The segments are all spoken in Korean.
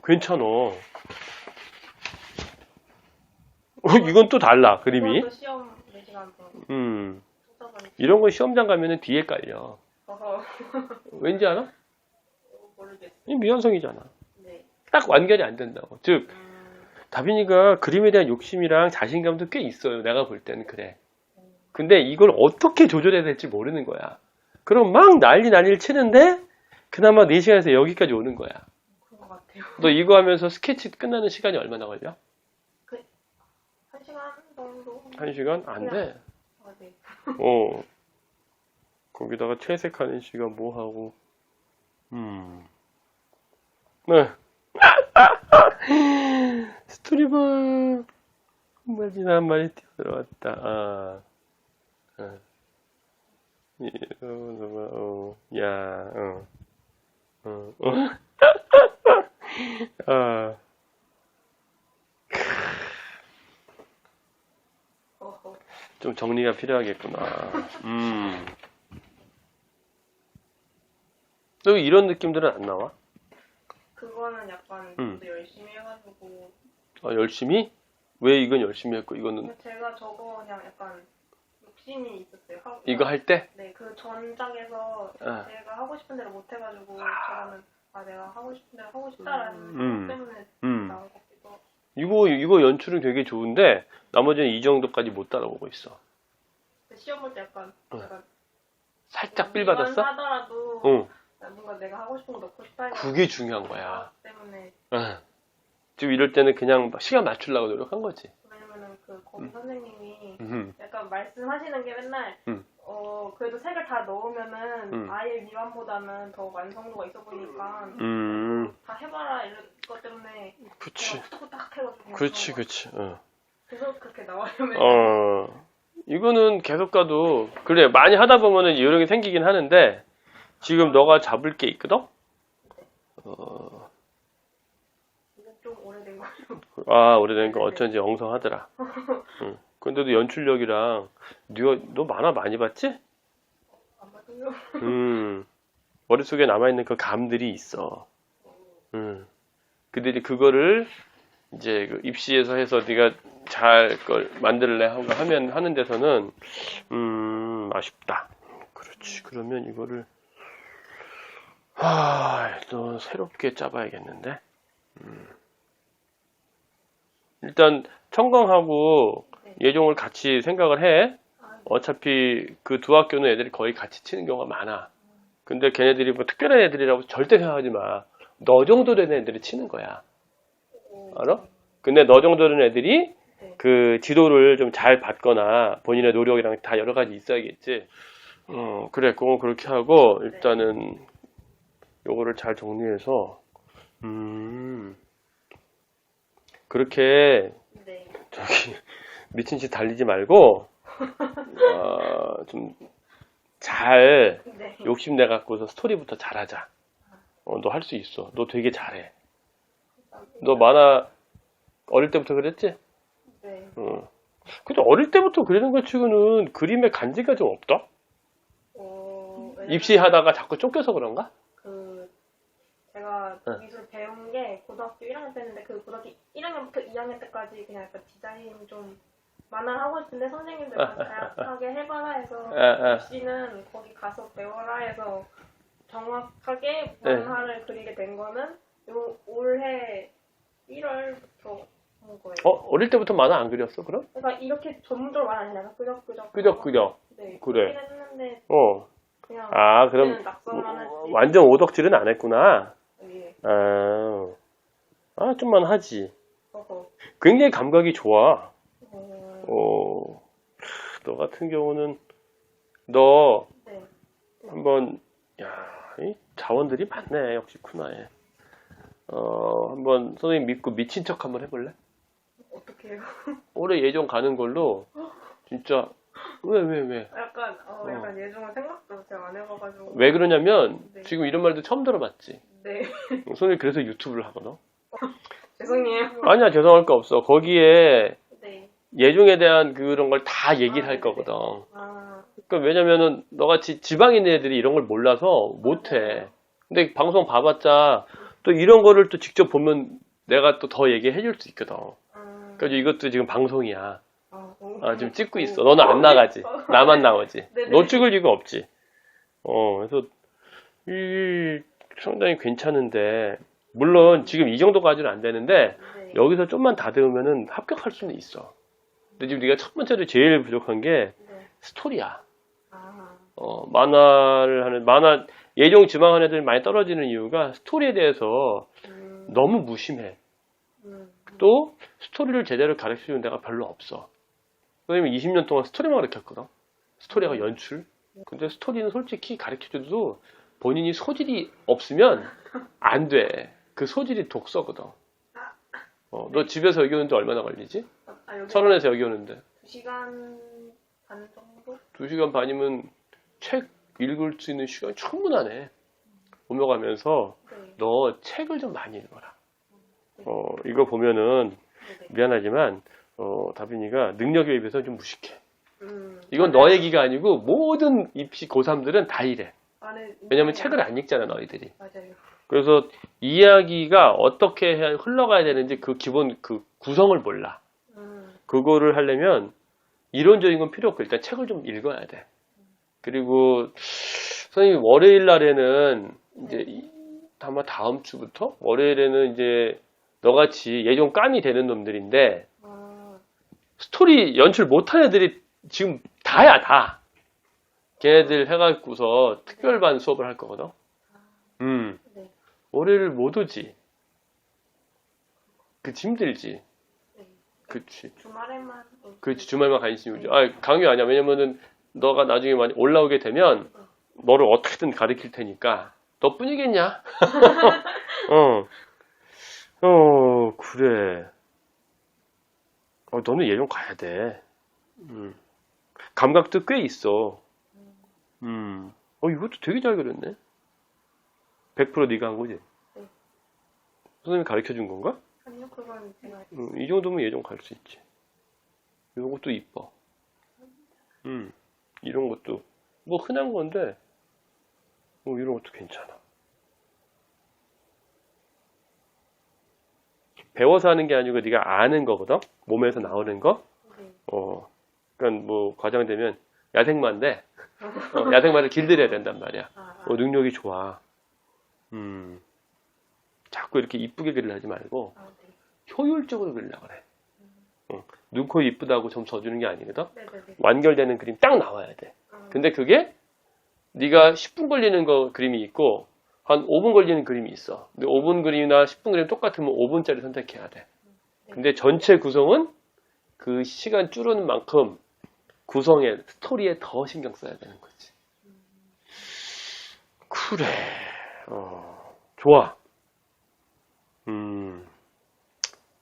괜찮아. 이건 또 달라, 그림이. 그것도 시험 4시간 동안 찾아보니까. 이런 거 시험장 가면은 뒤에 깔려. 왠지 알아? 모르겠어. 이 미완성이잖아. 네. 딱 완결이 안 된다고. 즉, 다빈이가 그림에 대한 욕심이랑 자신감도 꽤 있어요. 내가 볼 때는 그래. 근데 이걸 어떻게 조절해야 될지 모르는 거야. 그럼 막 난리를 치는데 그나마 4시간에서 여기까지 오는 거야. 그런 것 같아요. 너 이거 하면서 스케치 끝나는 시간이 얼마나 걸려? 1시간 정도? 1시간? 안 돼. 아, 네. 거기다가 채색하는 시간 뭐 하고. 네. 스토리볼. 한마디나 한 마디 뛰어들어왔다. 좀 정리가 필요하겠구나. 너 이런 느낌들은 안 나와? 그거는 약간 저도 열심히 해가지고. 열심히? 왜 이건 열심히 했고 이거는? 제가 저거 그냥 약간 욕심이 있었어요. 이거 할 때? 네, 그 전작에서 제가 하고 싶은 대로 못 해가지고 저는 내가 하고 싶은 대로 하고 싶다라는 생각 때문에 나온 것 같기도 하고. 이거 연출은 되게 좋은데 나머지는 이 정도까지 못 따라오고 있어. 시험 볼 때 약간 살짝 삘 받았어? 하더라도 뭔가 내가 하고 싶은 거 넣고 싶다. 그게 중요한 거야. 때문에. 지금 이럴 때는 그냥 시간 맞추려고 노력한 거지. 왜냐면은 그 거기 선생님이 약간 말씀하시는 게 맨날 그래도 색을 다 넣으면은 아예 미완보다는 더 완성도가 있어 보이니까 다 해봐라 이런 것 때문에 그치. 딱 해가지고 그렇지. 계속 그렇게 나와요. 이거는 계속 가도 그래 많이 하다 보면은 이런 게 생기긴 하는데 지금 너가 잡을 게 있거든? 이건 좀 오래된 거죠. 오래된 거 어쩐지 엉성하더라. 근데도 연출력이랑 너 만화 많이 봤지? 안 봤어요. 머릿속에 남아있는 그 감들이 있어. 근데 이제 그거를 이제 그 입시에서 해서 네가 잘 걸 만들래 하고 하는 데서는 아쉽다. 그렇지. 그러면 이거를 또 새롭게 짜봐야겠는데. 일단 청강하고 예종을 같이 생각을 해. 어차피 그 두 학교는 애들이 거의 같이 치는 경우가 많아. 근데 걔네들이 뭐 특별한 애들이라고 절대 생각하지 마. 너 정도 되는 애들이 치는 거야. 알아? 근데 너 정도 되는 애들이 그 지도를 좀 잘 받거나 본인의 노력이랑 다 여러 가지 있어야겠지. 그래, 그건 그렇게 하고 일단은 요거를 잘 정리해서 그렇게 저기 미친 듯이 달리지 말고 좀 잘 욕심내 갖고서 스토리부터 잘하자. 너 할 수 있어. 너 되게 잘해. 너 만화 어릴 때부터 그랬지? 네. 근데 어릴 때부터 그리는 것 치고는 그림에 간지가 좀 없다? 입시하다가 자꾸 쫓겨서 그런가? 제가 미술 배운 게 고등학교 1학년 때였는데 그 고등학교 1학년부터 2학년 때까지 그냥 약간 디자인 좀 만화를 하고 싶은데 선생님들 다양하게 해봐라 해서 입시는 거기 가서 배워라 해서 정확하게 만화를 그리게 된 거는 올해 1월부터 한 거예요. 어릴 때부터 만화 안 그렸어, 그럼? 그러니까 이렇게 전문적으로 만화 아니라 끄적끄적. 끄적끄적. 네. 그래. 했는데 그냥 그럼 낙서만 하지. 완전 오덕질은 안 했구나. 네. 좀만 하지. 굉장히 감각이 좋아. 너 같은 경우는 너 한번 이 자원들이 많네. 역시 쿠나에. 한번 선생님 믿고 미친 척 한번 해볼래? 어떻게 해요? 올해 예정 가는 걸로 진짜 왜? 약간 예정을 생각도 제가 안 해봐가지고. 왜 그러냐면 지금 이런 말도 처음 들어봤지. 네. 선생님 그래서 유튜브를 하거든. 죄송해요. 아니야, 죄송할 거 없어. 거기에 예종에 대한 그런 걸 다 얘기를 할 거거든. 그러니까 왜냐면은 너같이 지방인 애들이 이런 걸 몰라서 못해. 근데 방송 봐봤자 또 이런 거를 또 직접 보면 내가 또 더 얘기해 줄 수 있거든. 그래서 이것도 지금 방송이야. 지금 찍고 있어. 너는 안 나가지. 나만 나오지. 네네. 너 찍을 이유가 없지. 그래서 상당히 괜찮은데, 물론 지금 이 정도까지는 안 되는데, 네. 여기서 좀만 다듬으면 합격할 수는 있어. 근데 지금 네가 첫 번째로 제일 부족한 게 네. 스토리야. 아, 만화 예종 지망하는 애들 많이 떨어지는 이유가 스토리에 대해서 너무 무심해. 또 스토리를 제대로 가르쳐주는 데가 별로 없어. 왜냐면 20년 동안 스토리만 가르쳤거든. 스토리하고 연출. 근데 스토리는 솔직히 가르쳐줘도 본인이 소질이 없으면 안 돼. 그 소질이 독서거든. 너 집에서 여기 오는데 얼마나 걸리지? 여기 서른에서 여기 오는데 2시간 반 정도? 2시간 반이면 책 읽을 수 있는 시간이 충분하네. 오며 가면서 네. 너 책을 좀 많이 읽어라. 이거 보면은 네네. 미안하지만 다빈이가 능력에 비해서 좀 무식해. 이건 맞아요. 너 얘기가 아니고 모든 입시 고3들은 다 이래. 왜냐면 책을 안 읽잖아, 너희들이. 맞아요. 그래서 이야기가 어떻게 흘러가야 되는지 그 기본 그 구성을 몰라. 그거를 하려면 이론적인 건 필요 없고 일단 책을 좀 읽어야 돼. 그리고 선생님이 월요일 날에는 이제 아마 다음 주부터 월요일에는 이제 너같이 예종 깜이 되는 놈들인데 스토리 연출 못한 애들이 지금 다야 다. 걔네들 해갖고서 특별반 수업을 할 거거든. 네. 월요일 못 오지. 그치 힘들지. 네. 그치. 주말에만. 그렇지 주말만 관심이 오지. 강요 아니야. 왜냐면은 너가 나중에 많이 올라오게 되면 너를 어떻게든 가르칠 테니까 너뿐이겠냐? 그래. 너는 예종 가야 돼. 감각도 꽤 있어. 이것도 되게 잘 그렸네. 100% 네가 한 거지? 네. 선생님이 가르쳐 준 건가? 아니요, 그건 제가. 이 정도면 예종 갈 수 있지. 이런 것도 이뻐. 이런 것도 뭐 흔한 건데 이런 것도 괜찮아. 배워서 하는 게 아니고 네가 아는 거거든. 몸에서 나오는 거. 네. 그러니까 뭐 과장되면 야생마인데 야생마를 길들여야 된단 말이야. 능력이 좋아. 자꾸 이렇게 이쁘게 그리려지 말고 네. 효율적으로 그리려고 그래. 눈, 코 이쁘다고 점 써주는 게 아니거든. 네네네. 완결되는 그림 딱 나와야 돼. 근데 그게 네가 10분 걸리는 거 그림이 있고 한 5분 걸리는 그림이 있어. 근데 5분 그림이나 10분 그림 똑같으면 5분짜리 선택해야 돼. 근데 전체 구성은 그 시간 줄이는 만큼 구성에 스토리에 더 신경 써야 되는 거지. 그래. 좋아.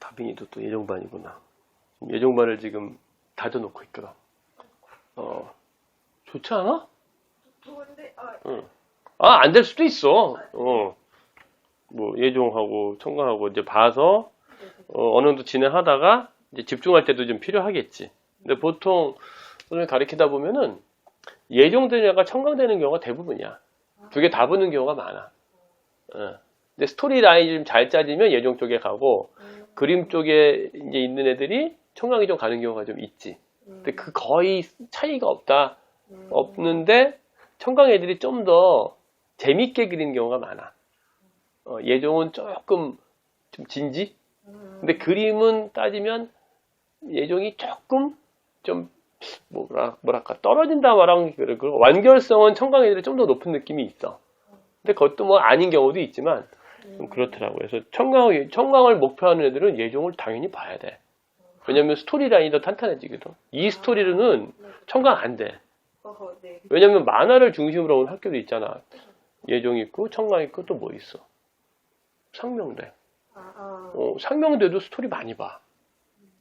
다빈이도 또 예종반이구나. 예종반을 지금 다져놓고 있거든. 좋지 않아? 좋은데, 안 될 수도 있어. 뭐 예종하고 청강하고 이제 봐서 어느 정도 진행하다가 이제 집중할 때도 좀 필요하겠지. 근데 보통 오늘 가르치다 보면은 예종되냐가 청강되는 경우가 대부분이야. 두 개 다 붙는 경우가 많아. 근데 스토리 라인이 좀 잘 짜지면 예종 쪽에 가고 그림 쪽에 이제 있는 애들이 청강이 좀 가는 경우가 좀 있지. 근데 그 거의 차이가 없는데 청강 애들이 좀 더 재밌게 그리는 경우가 많아. 예종은 조금 좀 진지? 근데 그림은 따지면 예종이 조금 좀 뭐랄까 떨어진다 말하면 그렇고 완결성은 청강 애들이 좀 더 높은 느낌이 있어. 근데 그것도 뭐 아닌 경우도 있지만 좀 그렇더라고요. 그래서 청강을 목표하는 애들은 예종을 당연히 봐야 돼. 왜냐면 스토리 라인이 더 탄탄해지거든. 이 스토리로는 청강 안 돼. 네. 왜냐면 만화를 중심으로 온 학교도 있잖아. 예종 있고 청강 있고 또 뭐 있어? 상명대. 상명대도 스토리 많이 봐.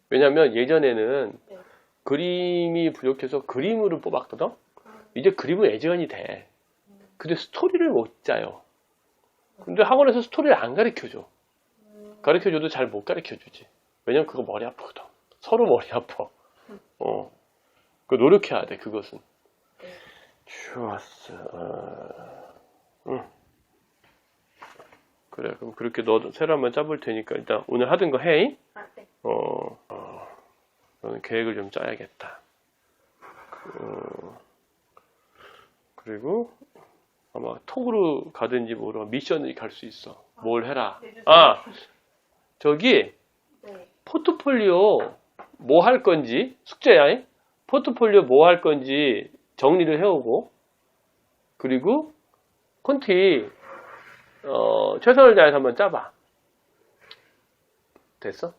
왜냐면 예전에는 네. 그림이 부족해서 그림으로 뽑았거든. 이제 그림은 애지간히 돼. 근데 스토리를 못 짜요. 근데 학원에서 스토리를 안 가르쳐줘. 가르쳐줘도 잘 못 가르쳐주지. 왜냐면 그거 머리 아프거든. 서로 머리 아파. 그 노력해야 돼, 그것은. 좋았어. 그래, 그럼 그렇게 너 새로 한번 짜볼 테니까 일단 오늘 하던 거 해. 아, 네. 너는 계획을 좀 짜야겠다. 그리고 아마 톡으로 가든지 뭐로 미션을 갈 수 있어. 뭘 해라. 아, 저기 네. 포트폴리오 뭐 할 건지 숙제야. 잉? 포트폴리오 뭐 할 건지 정리를 해오고 그리고 콘티 최선을 다해서 한번 짜봐. 됐어?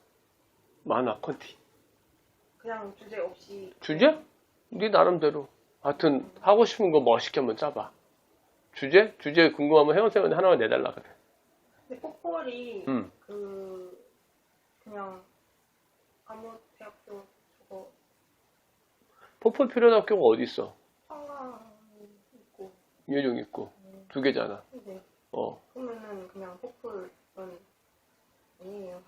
만화 콘티. 그냥 주제 없이. 주제? 네 나름대로. 하여튼 하고 싶은 거 멋있게 한번 짜봐. 주제? 주제 궁금하면 회원쌤한테 하나만 내달라 그래. 근데 포폴이 응. 그냥 아무 대학교 저거 포폴 필요한 학교가 어디 있어? 상가 있고. 예종 있고 두 개잖아. 네. 그러면은 그냥 포폴은 아니에요.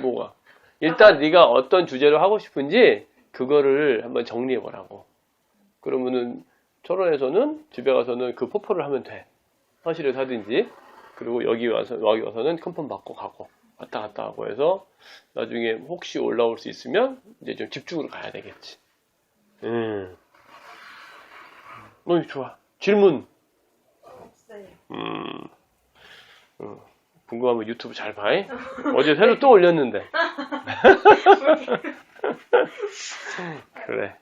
뭐가? 일단 네가 어떤 주제로 하고 싶은지 그거를 한번 정리해 보라고. 그러면은 철원에서는 집에 가서는 그 포폴을 하면 돼. 사실을 하든지. 그리고 여기 와서는 컨펌 받고 가고 왔다 갔다 하고 해서 나중에 혹시 올라올 수 있으면 이제 좀 집중으로 가야 되겠지. 좋아. 질문. 없어요. 궁금하면 유튜브 잘 봐. 어제 새로 또 올렸는데. 그래.